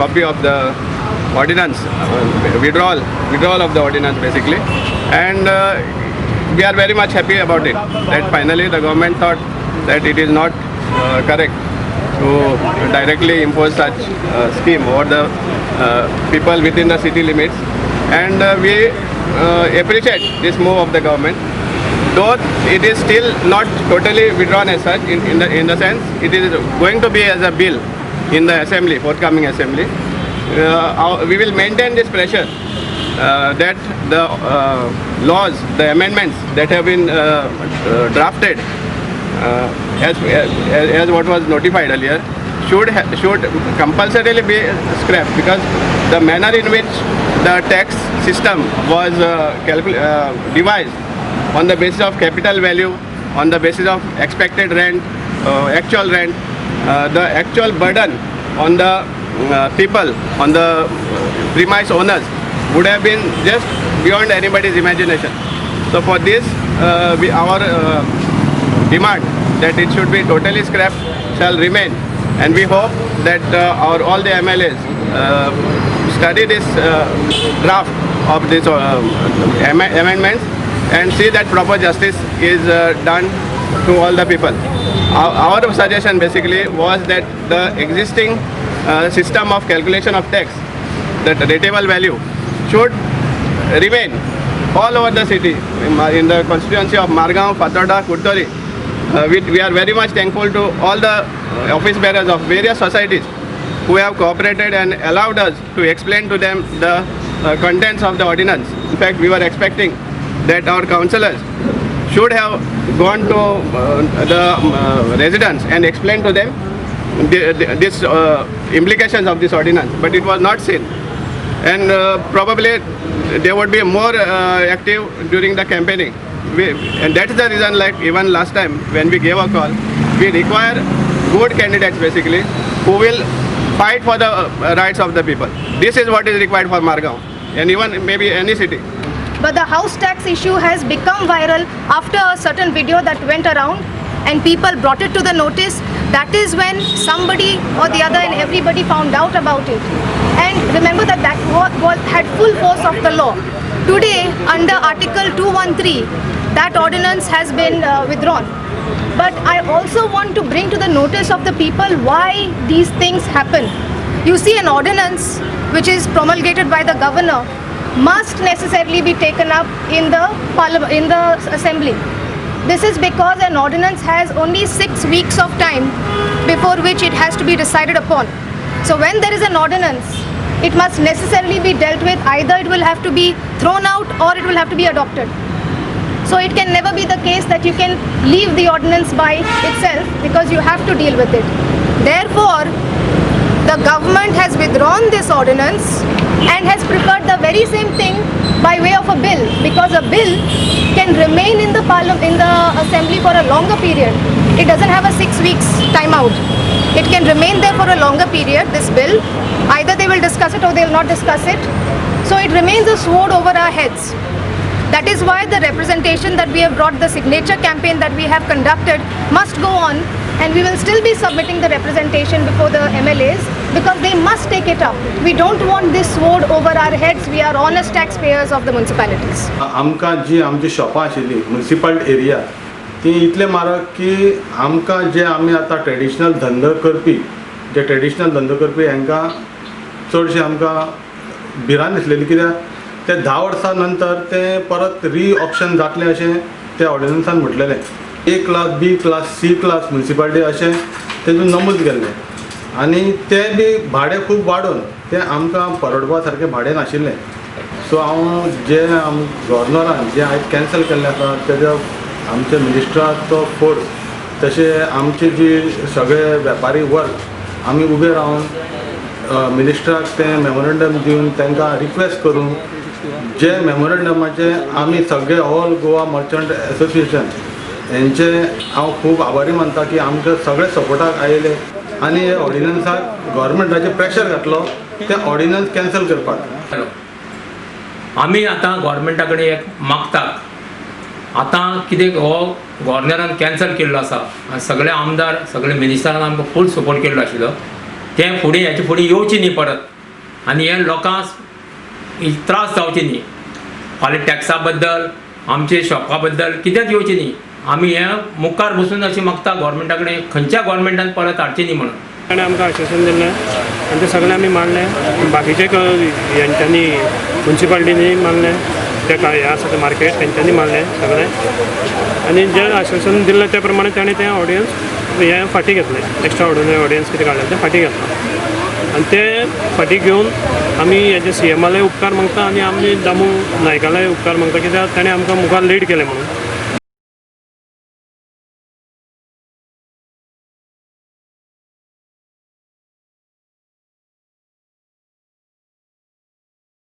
copy of the ordinance, withdrawal of the ordinance basically, and we are very much happy about it. That finally the government thought that it is not correct to directly impose such scheme over the people within the city limits, and we appreciate this move of the government. Though it is still not totally withdrawn as such, in the sense it is going to be as a bill in the assembly, forthcoming assembly. We will maintain this pressure that the laws, the amendments that have been drafted as what was notified earlier should compulsorily be scrapped, because the manner in which the tax system was devised on the basis of capital value, on the basis of expected rent, actual rent, the actual burden on the people, on the premise owners would have been just beyond anybody's imagination. So for this, our demand that it should be totally scrapped shall remain, and we hope that all the MLAs study this draft of this amendments and see that proper justice is done to all the people. Our suggestion basically was that the existing system of calculation of tax, that rateable value, should remain all over the city. In the constituency of Margao, Fatarda, Kurturi, we are very much thankful to all the office bearers of various societies who have cooperated and allowed us to explain to them the contents of the ordinance. In fact, we were expecting that our councillors should have gone to the residents and explained to them this implications of this ordinance, but it was not seen. And probably they would be more active during the campaigning. And that is the reason, like even last time when we gave a call, we require good candidates basically who will fight for the rights of the people. This is what is required for Margao and even maybe any city. But the house tax issue has become viral after a certain video that went around and people brought it to the notice. That is when somebody or the other and everybody found out about it. And remember that had full force of the law. Today, under Article 213, that ordinance has been withdrawn. But I also want to bring to the notice of the people why these things happen. You see, an ordinance which is promulgated by the governor must necessarily be taken up in the assembly. This is because an ordinance has only 6 weeks of time before which it has to be decided upon. So when there is an ordinance, it must necessarily be dealt with. Either it will have to be thrown out or it will have to be adopted. So it can never be the case that you can leave the ordinance by itself, because you have to deal with it. Therefore, the government has withdrawn this ordinance and has prepared the very same thing by way of a bill, because a bill can remain in the assembly for a longer period. It doesn't have a 6 weeks time out. It can remain there for a longer period, this bill. Either they will discuss it or they will not discuss it. So it remains a sword over our heads. That is why the representation that we have brought, the signature campaign that we have conducted, must go on, and we will still be submitting the representation before the MLAs, because they must take it up. We don't want this sword over our heads. We are honest taxpayers of the municipalities. आमकां जी आमची शॉपां आशिल्ली municipal area ती इतले म्हारग की आमकां जे आमी आतां ट्रेडिशनल धंदो करपी हांकां चडशे आमकां भिरांत दिसलेली, कित्याक ते 10 वर्सां नंतर ते परत ऑप्शन जातलें अशें त्या ऑर्डिनन्सान म्हटलेलें. A class, B class, C class municipality अशें तेतून नमूद केल्लें, आनी तें बी भाडें खूब वाडोवन तें आमकां परवडपा सारकें भाडें नाशिल्लें. सो हांव जे गव्हर्नरान जे आयज कॅन्सल केल्लें आसा तेजो आमच्या मिनिस्टराचो फोर्स, तशें आमचे जी सगळे वेपारी वर्ग आमी उबे रावन मिनिस्टराक तें मेमोरंडम दिवन तांकां रिक्वेस्ट करून जे मेमोरंडमाचे आमी सगळे ऑल गोवा मर्चंट एसोसिएशन हेंचे हांव खूब आभारी मानता की आमचे सगळे सपोर्टाक आयले आनी हे ऑर्डिनन्साक गव्हर्मेंटाचेर प्रेशर घातलो ते ऑर्डिनन्स कॅन्सल करपाक. आमी आतां गव्हर्मेंटा कडेन एक मागतात, आतां कितें हो गव्हर्नरान कॅन्सल केल्लो आसा, सगळे आमदार सगळे मिनिस्टरान आमकां फूल सपोर्ट केल्लो आशिल्लो, ते फुडें हेचे फुडें येवची न्ही परत आनी हे लोकांक त्रास जावचे न्ही फाल्यां टॅक्सा बद्दल आमचे शॉपा बद्दल कित्याक येवचे न्ही आमी हे मुखार बसून अशें मागता गव्हर्मेंटा कडेन खंयच्या गव्हर्मेंटान परत हाडचे न्ही म्हणून. ताणें आमकां आश्वासन दिल्लें आनी तें सगळें आमी मानलें. बाकीचे हेंच्यांनी म्युन्सिपाल्टीनी मानलें ते हें आसा तें मार्केट तेंच्यांनी मानलें सगळें आनी जें आश्वासन दिल्लें त्या प्रमाणे ताणें तें ऑडियन्स हें फाटीं घेतलें. एक्स्ट्रा ऑर्डिनरी ऑडियन्स कितें काडलें तें फाटीं घेतलां आनी ते फाटीं घेवन आमी हेजे CMाले उपकार मागता आनी आमी दामू नायकाले उपकार मागता कित्याक ताणें आमकां मुखार लीड केलें म्हणून.